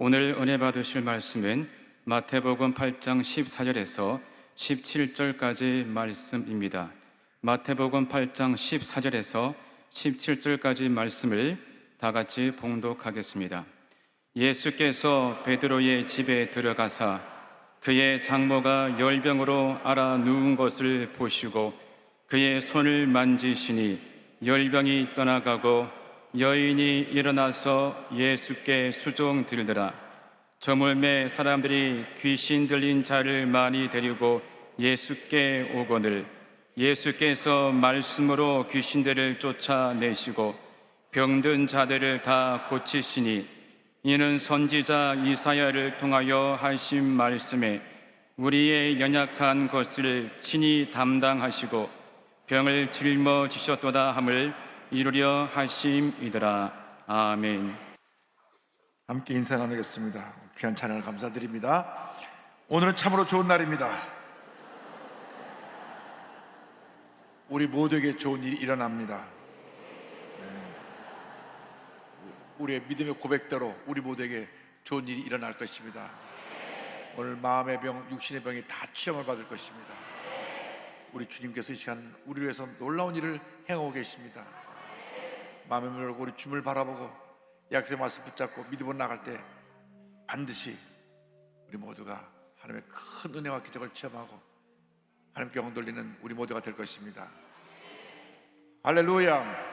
오늘 은혜 받으실 말씀은 마태복음 8장 14절에서 17절까지 말씀입니다. 마태복음 8장 14절에서 17절까지 말씀을 다 같이 봉독하겠습니다. 예수께서 베드로의 집에 들어가사 그의 장모가 열병으로 앓아 누운 것을 보시고 그의 손을 만지시니 열병이 떠나가고 여인이 일어나서 예수께 수종들더라. 저물매 사람들이 귀신 들린 자를 많이 데리고 예수께 오거늘 예수께서 말씀으로 귀신들을 쫓아내시고 병든 자들을 다 고치시니 이는 선지자 이사야를 통하여 하신 말씀에 우리의 연약한 것을 친히 담당하시고 병을 짊어지셨도다 함을 이루려 하심이더라. 아멘. 함께 인사 나누겠습니다. 귀한 찬양을 감사드립니다. 오늘은 참으로 좋은 날입니다. 우리 모두에게 좋은 일이 일어납니다. 우리의 믿음의 고백대로 우리 모두에게 좋은 일이 일어날 것입니다. 오늘 마음의 병, 육신의 병이 다 치료를 받을 것입니다. 우리 주님께서 이 시간 우리 위해서 놀라운 일을 행하고 계십니다. 마음의 문을 열고 우리 주님을 바라보고 약속의 말씀 붙잡고 믿음으로 나갈 때 반드시 우리 모두가 하나님의 큰 은혜와 기적을 체험하고 하나님께 영광 돌리는 우리 모두가 될 것입니다. 할렐루야.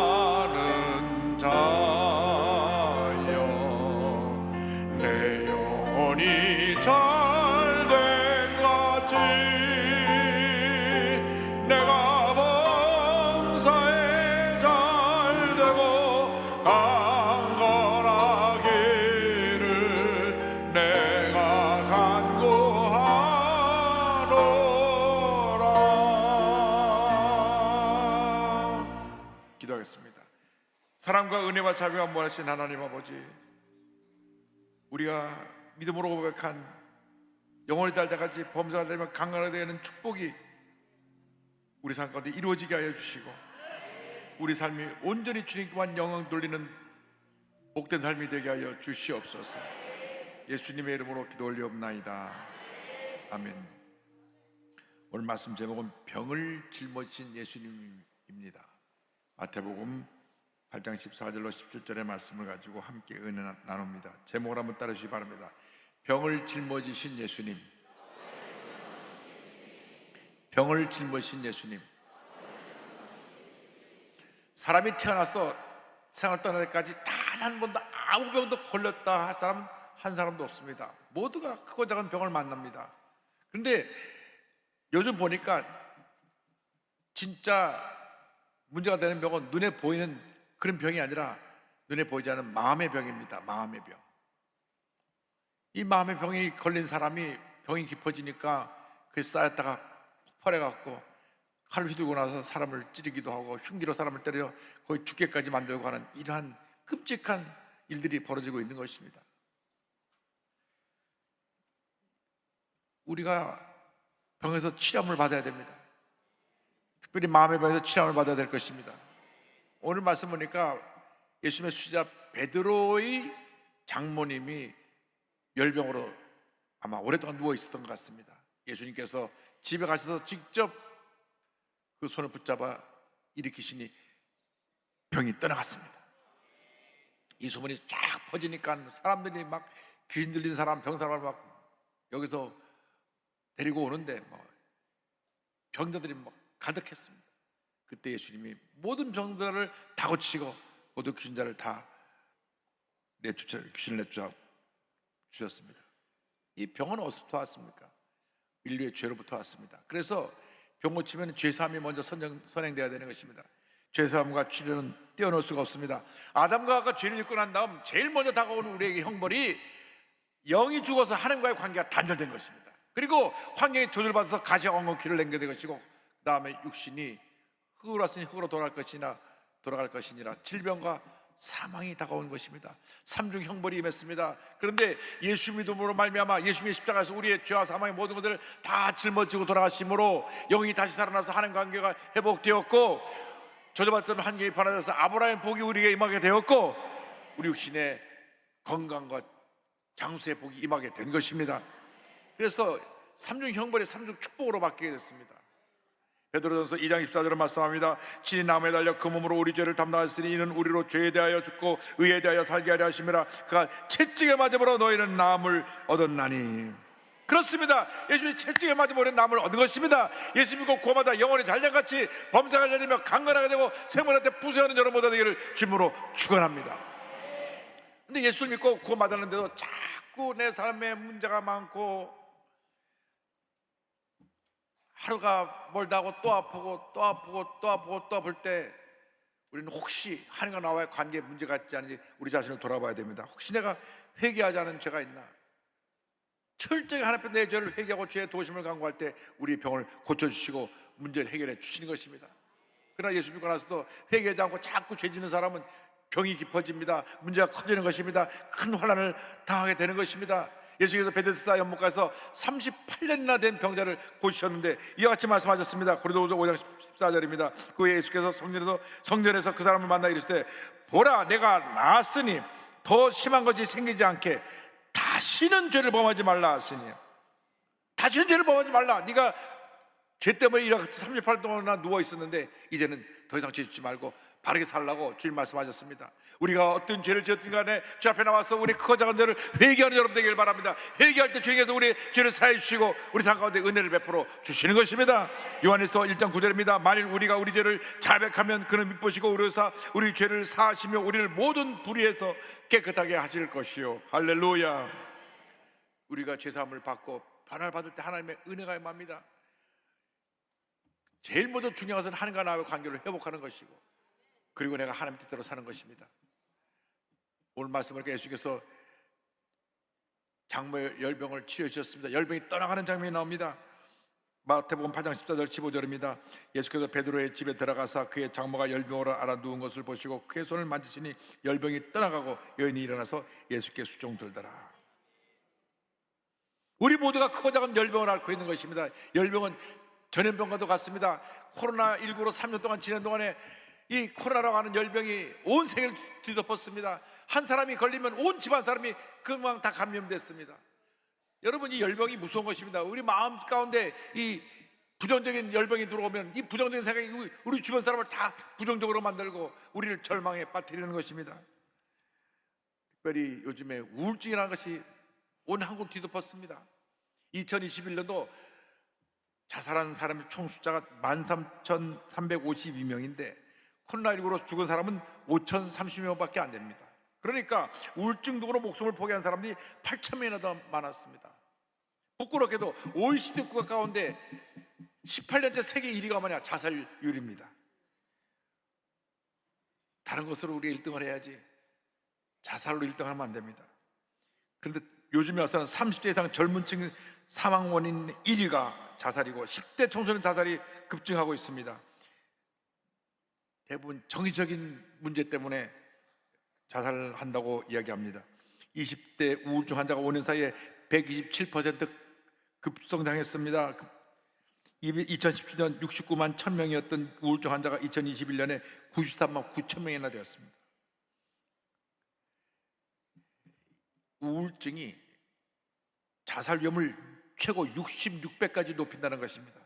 사랑하는 자여 내 영혼이 잘된 같이 내가 범사에 잘되고 강건하기를 내가 간구하노라. 기도하겠습니다. 사랑과 은혜와 자비가 무한하신 하나님 아버지, 우리가 믿음으로 고백한 영원히 달 때까지 범사가 되면 강건하게 되는 축복이 우리 삶 가운데 이루어지게 하여 주시고 우리 삶이 온전히 주님께만 영광 돌리는 복된 삶이 되게 하여 주시옵소서. 예수님의 이름으로 기도 올리옵나이다. 아멘. 오늘 말씀 제목은 병을 짊어지신 예수님입니다. 마태복음 8장 14절로 17절의 말씀을 가지고 함께 은혜 나눕니다. 제목을 한번 따라 주시기 바랍니다. 병을 짊어지신 예수님. 병을 짊어지신 예수님. 사람이 태어나서 생을 떠날 때까지 단 한 번도 아무 병도 걸렸다 할 사람은 한 사람도 없습니다. 모두가 크고 작은 병을 만납니다. 그런데 요즘 보니까 진짜 문제가 되는 병은 눈에 보이는 그런 병이 아니라 눈에 보이지 않는 마음의 병입니다. 마음의 병. 이 마음의 병이 걸린 사람이 병이 깊어지니까 그게 쌓였다가 폭발해갖고 칼을 휘두르고 나서 사람을 찌르기도 하고 흉기로 사람을 때려 거의 죽게까지 만들고 하는 이러한 끔찍한 일들이 벌어지고 있는 것입니다. 우리가 병에서 치료를 받아야 됩니다. 특별히 마음의 병에서 치료를 받아야 될 것입니다. 오늘 말씀 보니까 예수님의 수제자 베드로의 장모님이 열병으로 아마 오랫동안 누워 있었던 것 같습니다. 예수님께서 집에 가셔서 직접 그 손을 붙잡아 일으키시니 병이 떠나갔습니다. 이 소문이 쫙 퍼지니까 사람들이 막 귀신 들린 사람, 병 사람을 막 여기서 데리고 오는데 병자들이 막 가득했습니다. 그때 예수님이 모든 병자를 다 고치시고 모든 귀신자를 다 귀신을 내쫓아 주셨습니다. 이 병은 어디서부터 왔습니까? 인류의 죄로부터 왔습니다. 그래서 병 고치면 죄사함이 먼저 선행되어야 되는 것입니다. 죄사함과 치료는 떼어놓을 수가 없습니다. 아담과 하와가 죄를 짓고 난 다음 제일 먼저 다가오는 우리에게 형벌이 영이 죽어서 하나님과의 관계가 단절된 것입니다. 그리고 환경에 조절받아서 가시와 엉겅퀴를 남게 될 것이고 그 다음에 육신이 흙으로 왔으니 흙으로 돌아갈 것이니라 질병과 사망이 다가온 것입니다. 삼중 형벌이 임했습니다. 그런데 예수 믿음으로 말미암아 예수님의 십자가에서 우리의 죄와 사망의 모든 것들을 다 짊어지고 돌아가심으로 영이 다시 살아나서 하나님 관계가 회복되었고 저주받던 환경이 변화되어서 아브라함의 복이 우리에게 임하게 되었고, 우리 육신의 건강과 장수의 복이 임하게 된 것입니다. 그래서 삼중 형벌이 삼중 축복으로 바뀌게 됐습니다. 베드로전서 2장 14절은 말씀합니다. 친히 나무에 달려 그 몸으로 우리 죄를 담당하였으니 이는 우리로 죄에 대하여 죽고 의에 대하여 살게 하려 하심이라. 그가 채찍에 맞음으로 너희는 나음을 얻었나니. 그렇습니다. 예수님이 채찍에 맞음으로 나음을 얻은 것입니다. 예수 믿고 구원받아 영원히 잘된같이 범사가 되며 강건하게 되고 생물한테 부수하는 여러분 모두 되기를 주님으로 축원합니다. 근데 예수를 믿고 구원받았는데도 자꾸 내 삶에 문제가 많고 하루가 멀다 하고 또 아프고 또 아프고 또 아프고 또 아플 때 우리는 혹시 하나님과 나와의 관계에 문제가 있지 않은지 우리 자신을 돌아봐야 됩니다. 혹시 내가 회개하지 않은 죄가 있나? 철저히 하나님 앞에 내 죄를 회개하고 죄의 도심을 간구할 때 우리 병을 고쳐주시고 문제를 해결해 주시는 것입니다. 그러나 예수 믿고 나서도 회개하지 않고 자꾸 죄 짓는 사람은 병이 깊어집니다. 문제가 커지는 것입니다. 큰 환난을 당하게 되는 것입니다. 예수께서 베데스다 연못가에서 38년이나 된 병자를 고치셨는데 이와 같이 말씀하셨습니다. 고린도후서 5장 14절입니다. 그 후에 예수께서 성전에서 그 사람을 만나 이르시되 보라 내가 나았으니 더 심한 것이 생기지 않게 다시는 죄를 범하지 말라 하시니. 다시는 죄를 범하지 말라. 네가 죄 때문에 이렇게 38년 동안 누워 있었는데 이제는 더 이상 죄 짓지 말고 바르게 살라고 주님 말씀하셨습니다. 우리가 어떤 죄를 지었든 간에 주 앞에 나와서 우리 크고 작은 죄를 회개하는 여러분 되기를 바랍니다. 회개할 때 주님께서 우리 죄를 사해 주시고 우리 삶 가운데 은혜를 베풀어 주시는 것입니다. 요한일서 1장 9절입니다. 만일 우리가 우리 죄를 자백하면 그는 미쁘시고 의로사 우리 죄를 사하시며 우리를 모든 불의에서 깨끗하게 하실 것이요. 할렐루야. 우리가 죄사함을 받고 변화를 받을 때 하나님의 은혜가 임합니다. 제일 먼저 중요한 것은 하나님과 나와의 관계를 회복하는 것이고, 그리고 내가 하나님 뜻대로 사는 것입니다. 오늘 말씀을 예수께서 장모의 열병을 치료해 주셨습니다. 열병이 떠나가는 장면이 나옵니다. 마태복음 8장 14절 15절입니다. 예수께서 베드로의 집에 들어가사 그의 장모가 열병으로 앓아 누운 것을 보시고 그의 손을 만지시니 열병이 떠나가고 여인이 일어나서 예수께 수종들더라. 우리 모두가 크고 작은 열병을 앓고 있는 것입니다. 열병은 전염병과도 같습니다. 코로나19로 3년 동안 지낸 동안에 이 코로나라고 하는 열병이 온 세계를 뒤덮었습니다. 한 사람이 걸리면 온 집안 사람이 금방 다 감염됐습니다. 여러분, 이 열병이 무서운 것입니다. 우리 마음 가운데 이 부정적인 열병이 들어오면 이 부정적인 생각이 우리 주변 사람을 다 부정적으로 만들고 우리를 절망에 빠뜨리는 것입니다. 특별히 요즘에 우울증이라는 것이 온 한국을 뒤덮었습니다. 2021년도 자살한 사람의 총 숫자가 13,352명인데 코로나19로 죽은 사람은 5,030명밖에 안 됩니다. 그러니까 우울증 등으로 목숨을 포기한 사람들이 8,000명이나 더 많았습니다. 부끄럽게도 OECD 국가 가운데 18년째 세계 1위가 뭐냐? 자살률입니다. 다른 것으로 우리 1등을 해야지 자살로 1등하면 안 됩니다. 그런데 요즘에 와서는 30대 이상 젊은 층 사망 원인 1위가 자살이고 10대 청소년 자살이 급증하고 있습니다. 대부분 정의적인 문제 때문에 자살을 한다고 이야기합니다. 20대 우울증 환자가 5년 사이에 127% 급성장했습니다. 2017년 69만 1000명이었던 우울증 환자가 2021년에 93만 9천명이나 되었습니다. 우울증이 자살 위험을 최고 66배까지 높인다는 것입니다.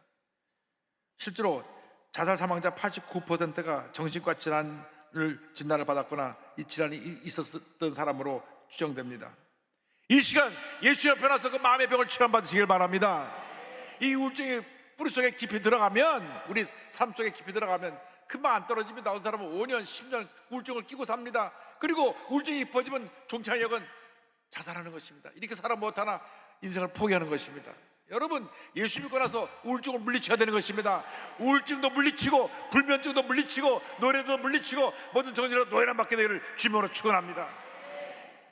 실제로 자살 사망자 89%가 정신과 진단을 받았거나 이 질환이 있었던 사람으로 추정됩니다. 이 시간 예수 옆에 나서 그 마음의 병을 치료받으시길 바랍니다. 이 우울증이 뿌리 속에 깊이 들어가면, 우리 삶 속에 깊이 들어가면 금방 안 떨어집니다. 어떤 사람은 5년, 10년 우울증을 끼고 삽니다. 그리고 우울증이 깊어지면 종착역은 자살하는 것입니다. 이렇게 살아 못하나 인생을 포기하는 것입니다. 여러분, 예수 믿고 나서 우울증을 물리쳐야 되는 것입니다. 우울증도 물리치고 불면증도 물리치고 노래도 물리치고 모든 정신으로 노예란 받게 되기를 주님으로 축원합니다.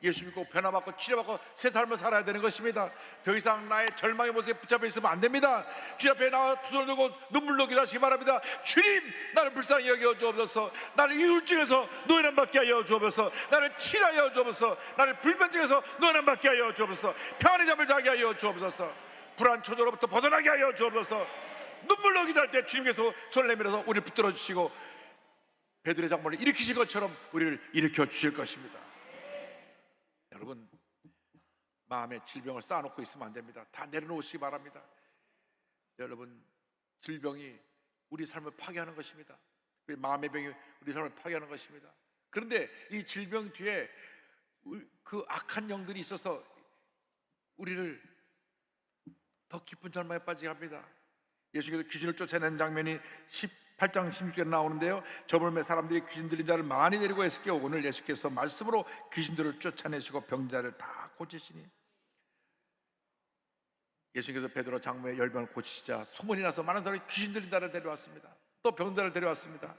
예수 믿고 변화받고 치료받고 새 삶을 살아야 되는 것입니다. 더 이상 나의 절망의 모습에 붙잡혀 있으면 안 됩니다. 주님 앞에 나와 두 손을 들고 눈물로 기도하시기 바랍니다. 주님, 나를 불쌍히 여겨 주옵소서. 나를 이 우울증에서 노예란 받게 하여 주옵소서. 나를 치료하여 주옵소서. 나를 불면증에서 노예란 받게 하여 주옵소서. 평안의 잠을 자게 하여 주옵소서. 불안 초조로부터 벗어나게 하여 주옵소서. 눈물로 기도할 때 주님께서 손을 내밀어서 우리를 붙들어 주시고 베드로의 장모를 일으키신 것처럼 우리를 일으켜 주실 것입니다. 여러분, 마음에 질병을 쌓아놓고 있으면 안 됩니다. 다 내려놓으시기 바랍니다. 여러분, 질병이 우리 삶을 파괴하는 것입니다. 마음의 병이 우리 삶을 파괴하는 것입니다. 그런데 이 질병 뒤에 그 악한 영들이 있어서 우리를 더 깊은 절망에 빠지게 합니다. 예수께서 귀신을 쫓아내는 장면이 18장 16절에 나오는데요, 저물매 사람들이 귀신 들린 자를 많이 데리고 예수께 오거늘 예수께서 말씀으로 귀신들을 쫓아내시고 병자를 다 고치시니, 예수께서 베드로 장모의 열병을 고치시자 소문이 나서 많은 사람이 귀신 들린 자를 데려왔습니다. 또 병자를 데려왔습니다.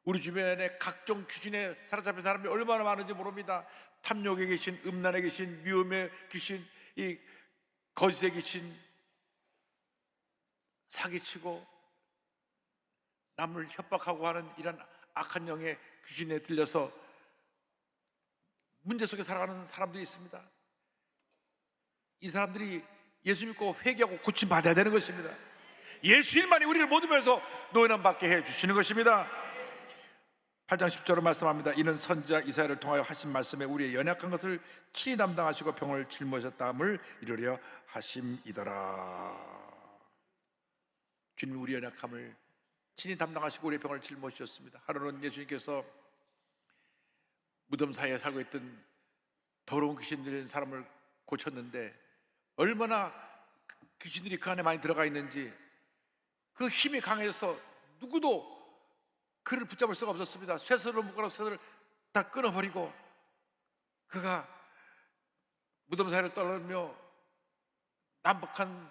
우리 주변에 각종 귀신에 사로잡힌 사람이 얼마나 많은지 모릅니다. 탐욕에 계신, 음란에 계신, 미움에 계신, 이 거짓에 계신, 사기치고 남을 협박하고 하는 이런 악한 영의 귀신에 들려서 문제 속에 살아가는 사람들이 있습니다. 이 사람들이 예수 믿고 회개하고 고침 받아야 되는 것입니다. 예수님만이 우리를 모든 면에서 노예남 받게 해주시는 것입니다. 8장 10절로 말씀합니다. 이는 선지자 이사야를 통하여 하신 말씀에 우리의 연약한 것을 친히 담당하시고 병을 짊어졌다함을 이루려 하심이더라. 주님, 우리 연약함을 친히 담당하시고 우리의 병을 짊어지셨습니다. 하루는 예수님께서 무덤 사이에 살고 있던 더러운 귀신 들린 사람을 고쳤는데, 얼마나 귀신들이 그 안에 많이 들어가 있는지 그 힘이 강해서 누구도 그를 붙잡을 수가 없었습니다. 쇠쇠로 묶어서 쇠를 다 끊어버리고 그가 무덤 사이를 떠나며 난폭한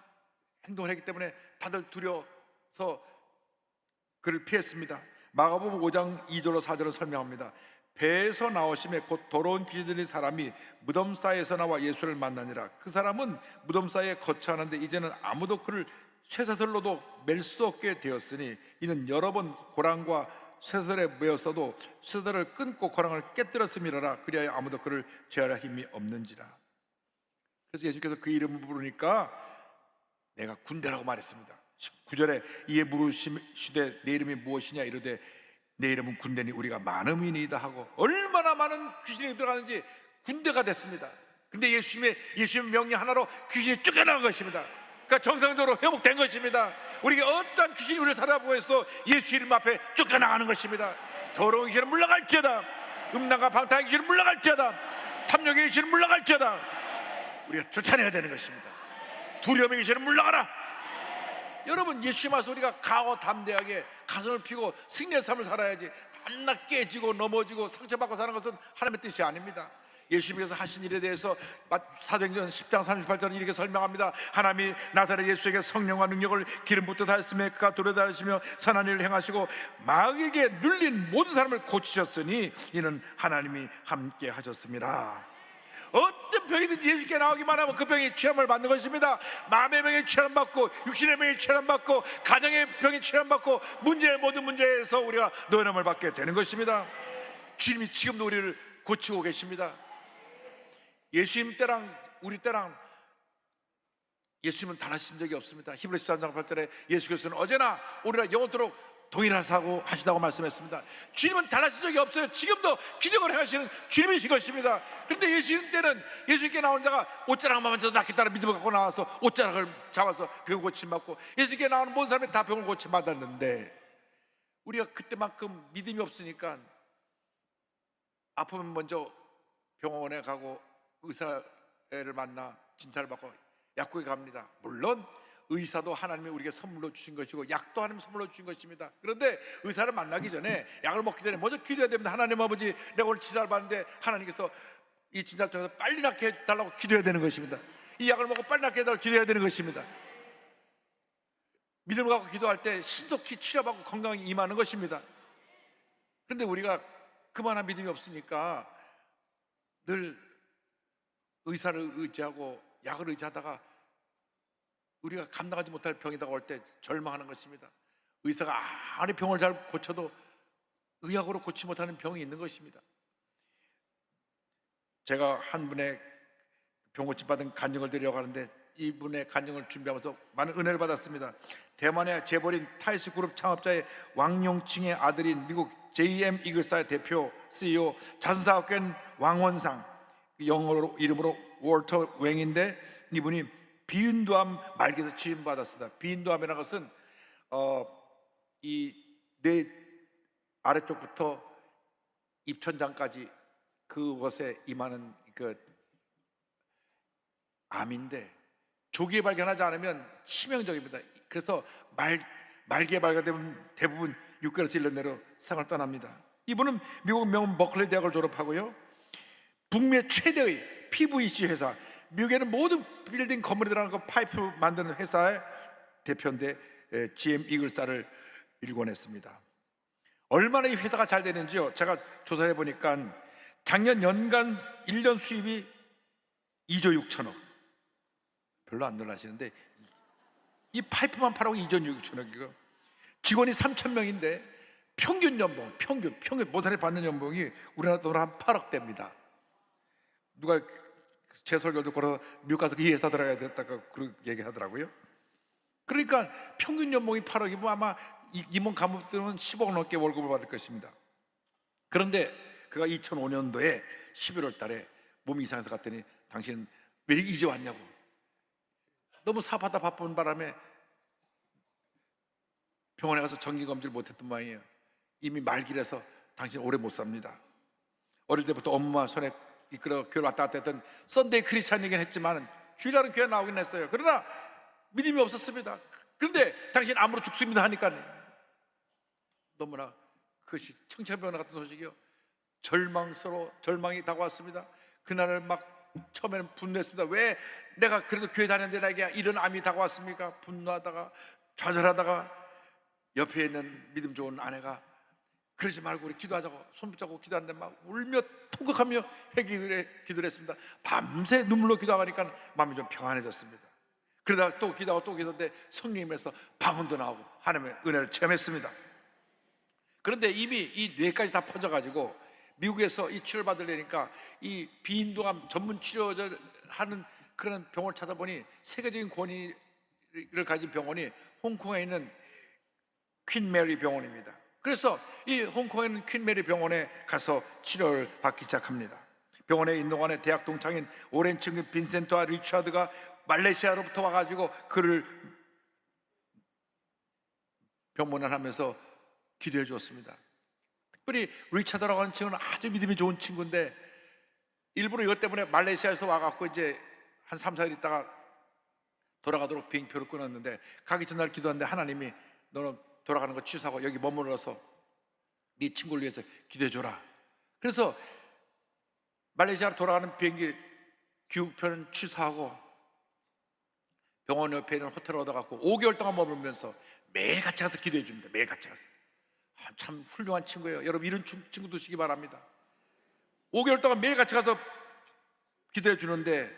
행동을 했기 때문에 다들 두려워서 그를 피했습니다. 마가복음 5장 2절로 4절을 설명합니다. 배에서 나오심에 곧 더러운 귀신 들린 사람이 무덤 사이에서 나와 예수를 만나니라. 그 사람은 무덤 사이에 거처하는데 이제는 아무도 그를 쇠사슬로도 맬 수 없게 되었으니, 이는 여러 번 고랑과 쇠사슬에 매었어도 쇠사슬을 끊고 고랑을 깨뜨렸음이라라. 그리하여 아무도 그를 제어할 힘이 없는지라. 그래서 예수께서 그 이름을 부르니까 내가 군대라고 말했습니다. 19절에 이에 물으시되 내 이름이 무엇이냐 이르되 내 이름은 군대니 우리가 많음이니이다 하고, 얼마나 많은 귀신이 들어가는지 군대가 됐습니다. 근데 예수님의 명령 하나로 귀신이 쫓겨난 것입니다. 그러니까 정상적으로 회복된 것입니다. 우리가 어떤 귀신이 우리를 살아보고 있어도 예수 이름 앞에 쫓겨나가는 것입니다. 더러운 귀신은 물러갈지어다, 음란과 방탕의 귀신은 물러갈지어다, 탐욕의 귀신은 물러갈지어다. 우리가 쫓아내야 되는 것입니다. 두려움의 귀신은 물러가라. 여러분, 예수님 앞에서 우리가 강하고 담대하게 가슴을 피고 승리의 삶을 살아야지, 밤낮 깨지고 넘어지고 상처받고 사는 것은 하나님의 뜻이 아닙니다. 예수님께서 하신 일에 대해서 사도행전 10장 38절은 이렇게 설명합니다. 하나님이 나사렛 예수에게 성령과 능력을 기름 붓듯 하였으며 그가 도래다니시며 선한 일을 행하시고 마귀에게 눌린 모든 사람을 고치셨으니 이는 하나님이 함께 하셨습니다. 어떤 병이든지 예수께 나오기만 하면 그 병이 치료를 받는 것입니다. 마음의 병이 치료를 받고, 육신의 병이 치료를 받고, 가정의 병이 치료를 받고, 모든 문제에서 우리가 노예함을 받게 되는 것입니다. 주님이 지금도 우리를 고치고 계십니다. 예수님 때랑 우리 때랑 예수님은 달라진 적이 없습니다. 히브리서 13장 8절에 예수께서는 어제나 오늘날 영원토록 동일하사고 하시다고 말씀했습니다. 주님은 달라진 적이 없어요. 지금도 기적을 행하시는 주님이신 것입니다. 그런데 예수님 때는 예수님께 나온 자가 옷자락만 만져도 낫겠다는 믿음을 갖고 나와서 옷자락을 잡아서 병을 고침받고, 예수님께 나오는 모든 사람이 다 병을 고침받았는데, 우리가 그때만큼 믿음이 없으니까 아프면 먼저 병원에 가고 의사를 만나 진찰을 받고 약국에 갑니다. 물론 의사도 하나님이 우리에게 선물로 주신 것이고 약도 하나님 선물로 주신 것입니다. 그런데 의사를 만나기 전에, 약을 먹기 전에 먼저 기도해야 됩니다. 하나님 아버지, 내가 오늘 진찰을 받는데 하나님께서 이 진찰을 통해서 빨리 낫게 해달라고 기도해야 되는 것입니다. 이 약을 먹고 빨리 낫게 해달라고 기도해야 되는 것입니다. 믿음을 갖고 기도할 때 신속히 치료받고 건강이 임하는 것입니다. 그런데 우리가 그만한 믿음이 없으니까 늘 의사를 의지하고 약을 의지하다가 우리가 감당하지 못할 병이 다가올 때 절망하는 것입니다. 의사가 아무리 병을 잘 고쳐도 의학으로 고치지 못하는 병이 있는 것입니다. 제가 한 분의 병 고침 받은 간증을 드리려고 하는데, 이분의 간증을 준비하면서 많은 은혜를 받았습니다. 대만의 재벌인 타이스 그룹 창업자의 왕용칭의 아들인 미국 JM 이글사의 대표 CEO, 자선사업계는 왕원상, 영어로 이름으로 월터 웽인데, 이분이 비인두암 말기에서 치료받았습니다. 비인두암이라는 것은 이 뇌 아래쪽부터 입천장까지 그것에 임하는 그 암인데, 조기에 발견하지 않으면 치명적입니다. 그래서 말기에 발견되면 대부분 6개월에서 1년 내로 세상을 떠납니다. 이분은 미국 명문 버클리 대학을 졸업하고요, 북미 최대의 PVC 회사, 미국에는 모든 빌딩 건물에 들어가는 거 파이프 만드는 회사의 대표인데 GM 이글사를 일궈냈습니다. 얼마나 이 회사가 잘 되는지요, 제가 조사해 보니까 작년 연간 1년 수입이 2조 6천억. 별로 안 놀라시는데 이 파이프만 팔아고 2조 6천억이고, 직원이 3,000명인데 평균 모살에 받는 연봉이 우리나라 돈으로 한 8억 대입니다. 누가 제 설교 듣고 미국 가서 이 회사 들어가야 됐다고 그렇게 얘기하더라고요. 그러니까 평균 연봉이 8억이면 아마 임원 간부들은 10억 넘게 월급을 받을 것입니다. 그런데 그가 2005년도에 11월 달에 몸이 이상해서 갔더니, 당신은 왜 이제 왔냐고. 너무 사업하다 바쁜 바람에 병원에 가서 정기검진을 못했던 모양이에요. 이미 말기라서 당신 오래 못 삽니다. 어릴 때부터 엄마 손에 이끌어 교회 왔다 갔다 했던 썬데이 크리스찬이긴 했지만 주일날은 교회 나오긴 했어요. 그러나 믿음이 없었습니다. 그런데 당신 암으로 죽습니다 하니까 너무나 그것이 청천벽력 같은 소식이요, 절망이 다가왔습니다. 그날을 막 처음에는 분노했습니다. 왜 내가 그래도 교회 다녔는데 나에게 이런 암이 다가왔습니까? 분노하다가 좌절하다가 옆에 있는 믿음 좋은 아내가, 그러지 말고 우리 기도하자고 손 붙잡고 기도하는데 막 울며 통곡하며 기도를 했습니다. 밤새 눈물로 기도하니까 마음이 좀 평안해졌습니다. 그러다가 또 기도하고 또 기도하는데 성령님에서 방언도 나오고 하나님의 은혜를 체험했습니다. 그런데 이미 이 뇌까지 다 퍼져가지고 미국에서 이 치료를 받으려니까 이 비인도암 전문 치료를 하는 그런 병원을 찾아보니 세계적인 권위를 가진 병원이 홍콩에 있는 퀸 메리 병원입니다. 그래서 이 홍콩에 있는 퀸 메리 병원에 가서 치료를 받기 시작합니다. 병원에 있는 동안에 대학 동창인 오랜 친구 빈센트와 리차드가 말레이시아로부터 와가지고 그를 병문안하면서 기도해 주었습니다. 특별히 리차드라고 하는 친구는 아주 믿음이 좋은 친구인데, 일부러 이것 때문에 말레이시아에서 와갖고 이제 한 3, 4일 있다가 돌아가도록 비행표를 끊었는데, 가기 전날 기도하는데 하나님이 너는 돌아가는 거 취소하고 여기 머물러서 네 친구를 위해서 기도해 줘라. 그래서 말레이시아로 돌아가는 비행기 귀국편은 취소하고 병원 옆에 있는 호텔을 얻어갖고 5개월 동안 머물면서 매일 같이 가서 기도해 줍니다. 매일 같이 가서. 참 훌륭한 친구예요. 여러분 이런 친구 두시기 바랍니다. 5개월 동안 매일 같이 가서 기도해 주는데,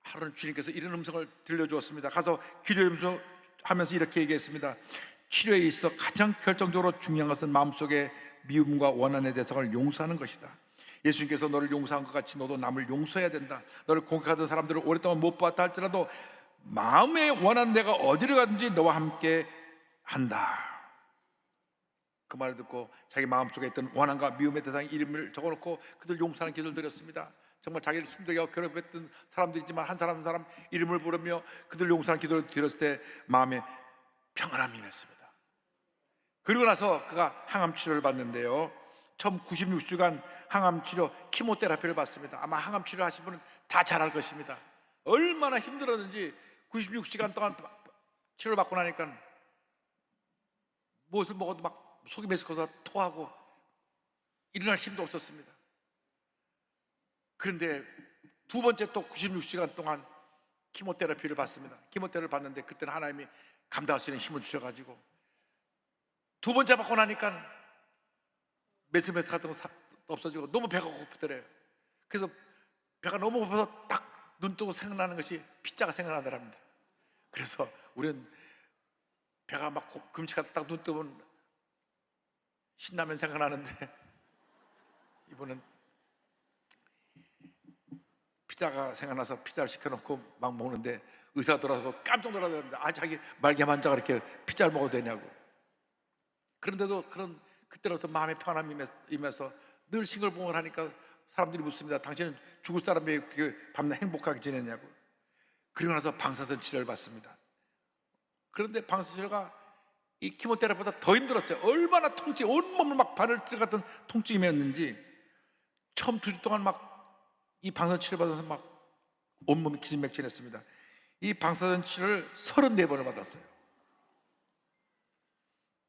하루는 주님께서 이런 음성을 들려주었습니다. 가서 기도하면서 이렇게 얘기했습니다. 치료에 있어 가장 결정적으로 중요한 것은 마음속의 미움과 원한의 대상을 용서하는 것이다. 예수님께서 너를 용서한 것 같이 너도 남을 용서해야 된다. 너를 공격하던 사람들을 오랫동안 못 봤다 할지라도 마음에 원하는 내가 어디를 가든지 너와 함께 한다. 그 말을 듣고 자기 마음속에 있던 원한과 미움의 대상 이름을 적어놓고 그들 용서하는 기도를 드렸습니다. 정말 자기를 힘들게 하고 괴롭혔던 사람들이지만 한 사람 한 사람 이름을 부르며 그들 용서하는 기도를 드렸을 때 마음에 평안함이 임했습니다. 그리고 나서 그가 항암 치료를 받는데요, 처음 96주간 항암 치료 키모테라피를 받습니다. 아마 항암 치료 하신 분은 다 잘 알 것입니다. 얼마나 힘들었는지 96시간 동안 치료를 받고 나니까 무엇을 먹어도 막 속이 메스꺼서 토하고 일어날 힘도 없었습니다. 그런데 두 번째 또 96시간 동안 키모테라피를 받습니다. 키모테라피를 받는데 그때는 하나님이 감당할 수 있는 힘을 주셔가지고 두 번째 받고 나니까 메스메스 같은 거 없어지고 너무 배가 고프더래요. 그래서 배가 너무 고파서 딱 눈 뜨고 생각나는 것이 피자가 생각나더랍니다. 그래서 우리는 배가 막 금치가 딱 눈 뜨면 신라면 생각나는데 이분은 피자가 생각나서 피자를 시켜놓고 막 먹는데 의사가 돌아서 깜짝 놀라더랍니다. 아, 자기 말기암 환자가 이렇게 피자를 먹어도 되냐고. 그런데도 그런 그때로부터 마음의 평안함이 임해서 늘 싱글벙글 하니까 사람들이 묻습니다. 당신은 죽을 사람이 그 밤낮 행복하게 지냈냐고. 그리고 나서 방사선 치료를 받습니다. 그런데 방사선 치료가 이 키모테라피보다 더 힘들었어요. 얼마나 통증, 온몸을 막 바늘질 같은 통증이었는지 처음 2주 동안 막 이 방사선 치료 받아서 막 온몸이 기진맥진했습니다. 이 방사선 치료를 34번을 받았어요.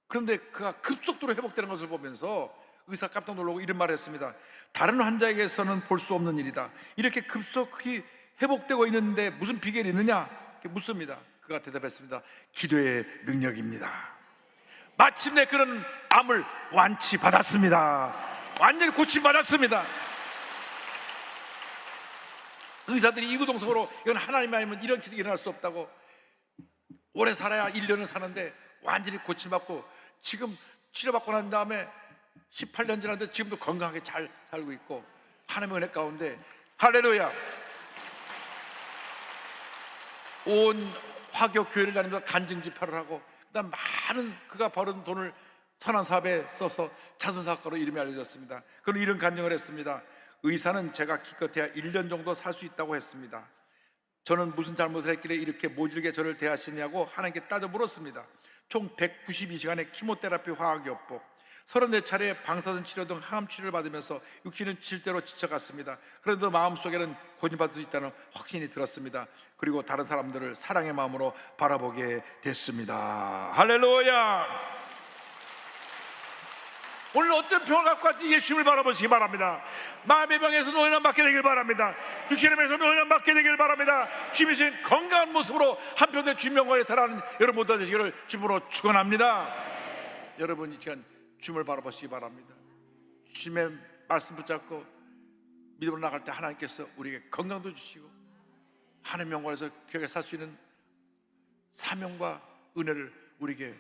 그런데 그가 급속도로 회복되는 것을 보면서 의사가 깜짝 놀라고 이런 말을 했습니다. 다른 환자에게서는 볼 수 없는 일이다. 이렇게 급속히 회복되고 있는데 무슨 비결이 있느냐? 이렇게 묻습니다. 그가 대답했습니다. 기도의 능력입니다. 마침내 그런 암을 완치받았습니다. 완전히 고침받았습니다. 의사들이 이구동성으로 이건 하나님 아니면 이런 기적이 일어날 수 없다고, 오래 살아야 1년을 사는데 완전히 고침받고 지금 치료받고 난 다음에 18년 지났는데 지금도 건강하게 잘 살고 있고 하나님의 은혜 가운데 할렐루야. 온 화교 교회를 다니면서 간증 집회를 하고 그다음 많은 그가 벌은 돈을 선한 사업에 써서 자선사업가로 이름이 알려졌습니다. 그는 이런 간증을 했습니다. 의사는 제가 기껏해야 1년 정도 살 수 있다고 했습니다. 저는 무슨 잘못을 했길래 이렇게 모질게 저를 대하시냐고 하나님께 따져 물었습니다. 총 192시간의 키모테라피 화학요법, 34차례 방사선 치료 등 항암 치료를 받으면서 육신은 질대로 지쳐갔습니다. 그래도 마음속에는 고침받을 수 있다는 확신이 들었습니다. 그리고 다른 사람들을 사랑의 마음으로 바라보게 됐습니다. 할렐루야. 오늘 어떤 병을 갖고 왔지 예수님을 바라보시기 바랍니다. 마음의 병에서 노인함 받게 되길 바랍니다. 육신의 병에서 노인함 받게 되길 바랍니다. 주님이신 건강한 모습으로 한평생 주님 영광에 살아가는 여러분 모두 되시기를 주님으로 축원합니다. 여러분 이 시간 주님을 바라보시기 바랍니다. 주님의 말씀 붙잡고 믿음으로 나갈 때 하나님께서 우리에게 건강도 주시고 하나님 영광에서 귀하게 살 수 있는 사명과 은혜를 우리에게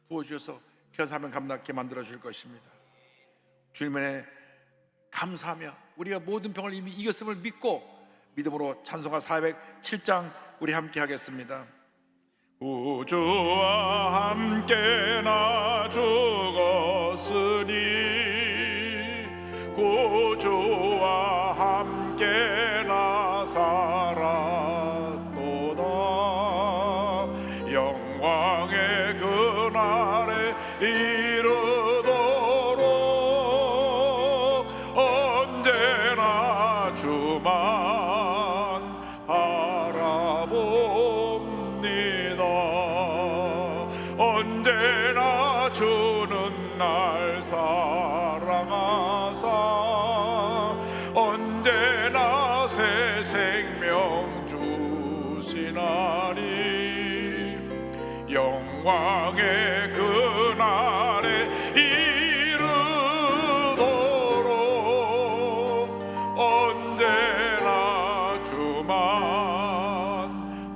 부어주셔서 견사하면 감당하게 만들어 줄 것입니다. 주님의 감사하며 우리가 모든 병을 이미 이겼음을 믿고 믿음으로 찬송가 407장 우리 함께 하겠습니다. 구주와 함께 나 죽었으니 구주와 함께 나 살았도다. 영광의 그날에 이르도록 언제나 주만 바라봅니다. 언제나 주는 날 사랑하사 언제나 새 생명 주시나니 영광의 그날에 이르도록 언제나 주만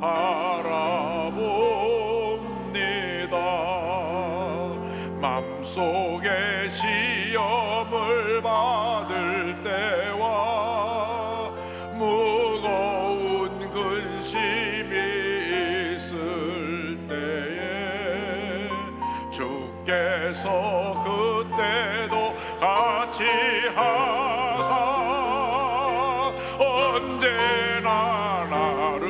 바라봅니다. 맘속에 시험을 받을 때와 무거운 근심이 있을 때에 주께서 그때도 같이 하사 언제나 나를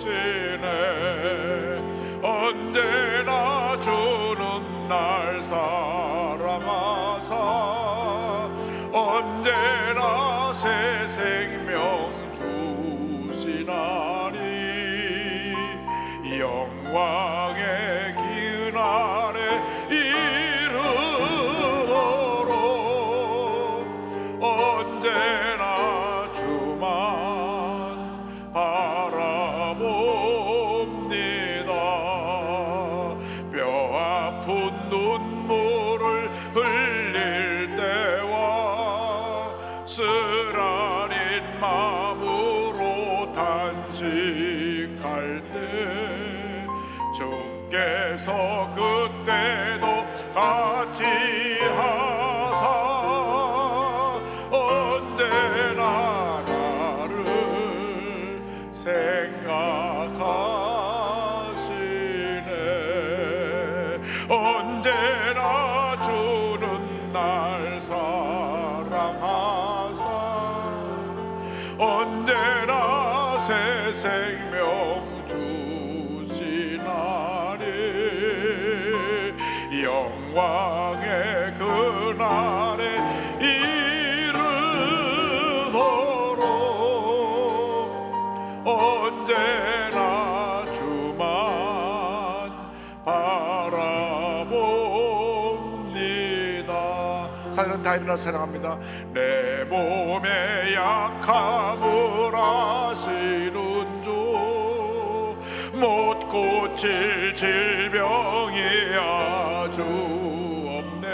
도와주시네. 언제나 주는 날 사랑하사 언제나 새 생명 주시나니 영광의 그날에 이르도록 언제나 주만 바라봅니다. 뼈 아픈 눈물을 흘릴 때와 쓰라린 마음으로 단식할 때 주께서 그때도 같이 하사 언제나 나를 생각하시네. 언제나 새 생명 주시나니 영광의 그날에 이르도록 언제나 주만 바라봅니다. 사실은 다 일어나 사랑합니다. 내 몸의 약함을 아시는 주 못 고칠 질병이 아주 없네.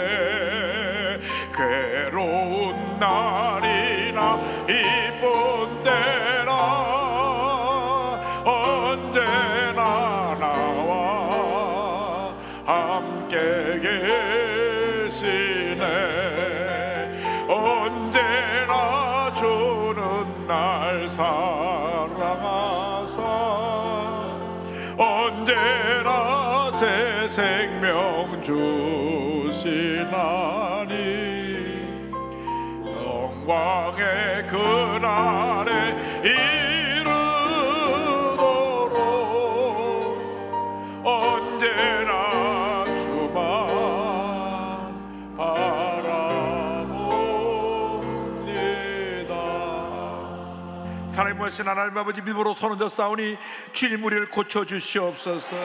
괴로운 날이나 이쁜 때나 언제나 나와 함께 계시네. 언제나 주는 날 사랑하사 언제나 새 생명 주시나니 영광의 그날에 이르도록 언제나 주만 바라봅니다. 사랑의 모신 하나님 아버지, 믿음으로 손얹어 싸우니 주님 우리를 고쳐주시옵소서.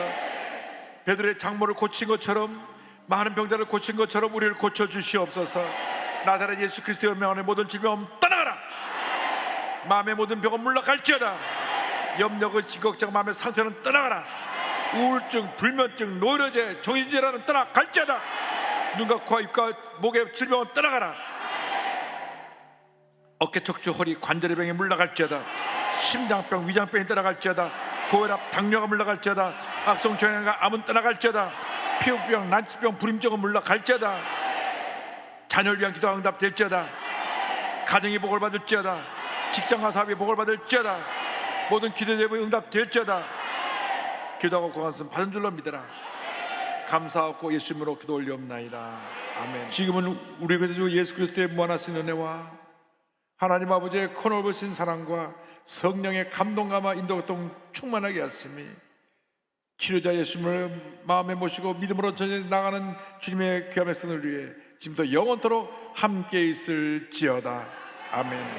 베드로의 장모를 고친 것처럼, 많은 병자를 고친 것처럼 우리를 고쳐주시옵소서. 나사렛 예수 그리스도의 명하는 모든 질병은 떠나가라. 마음의 모든 병은 물러갈지어다. 염려고 걱정, 마음의 상처는 떠나가라. 우울증, 불면증, 노이로제, 정신질환은 떠나갈지어다. 눈과 코와 입과 목의 질병은 떠나가라. 어깨, 척추, 허리, 관절의 병이 물러갈지어다. 심장병, 위장병이 떠나갈지어다. 고혈압, 당뇨가 물러갈지어다. 악성종양과 암은 떠나갈지어다. 피부병, 난치병, 불임증은 물러갈지어다. 자녀를 위한 기도가 응답될지어다. 가정이 복을 받을지어다. 직장과 사업이 복을 받을지어다. 모든 기도 제목이 응답될지어다. 기도하고 구하는 받은 줄로 믿어라. 감사하고 예수 이름으로 기도 올리옵나이다. 아멘. 지금은 우리에게 주 예수 그리스도의 무한하신 은혜와 하나님 아버지의 커넓으신 사랑과 성령의 감동감과 인도교통 충만하게 하심이 치료자 예수님을 마음에 모시고 믿음으로 전해 나가는 주님의 귀한 백성을 위해 지금부터 영원토록 함께 있을지어다. 아멘.